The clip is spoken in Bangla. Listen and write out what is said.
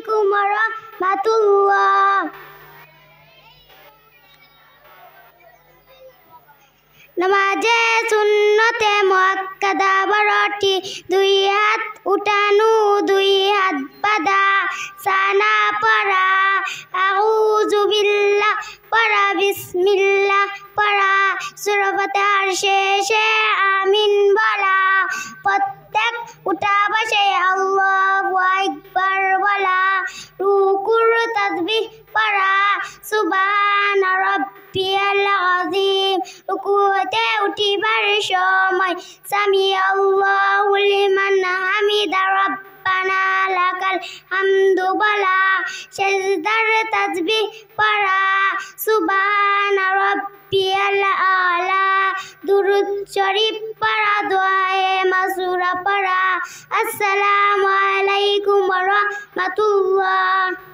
আলাইকুম ওয়া রাহমাতুল্লাহ। নামাজে সুন্নতে মুআক্কাদা বারোটি, দুই হাত উঠানো দুই হাত বাঁধা, সানা পড়া, আউযু বিল্লাহ পড়া, বিসমিল্লাহ পড়া, সূরা ফাতিহার শেষে আমিন বলা, প্রত্যেক উঠা বসে আল্লাহু আকবার বলা, রুকুর তাসবিহ পড়া, সুবহানা রাব্বিয়াল আযীম, রুকুতে উঠিবার সময় সামি আল্লাহু লিমান হামিদা রব্বানা লাকাল হামদু বলা, সিজদার তাসবিহ পড়া, সুবহানা রাব্বিয়াল আলা, দুরূদ শরীফ পড়া, দোয়ায়ে মাসুরা পড়া। আসসালামু আলাইকুম ওয়া রাহমাতুল্লাহ।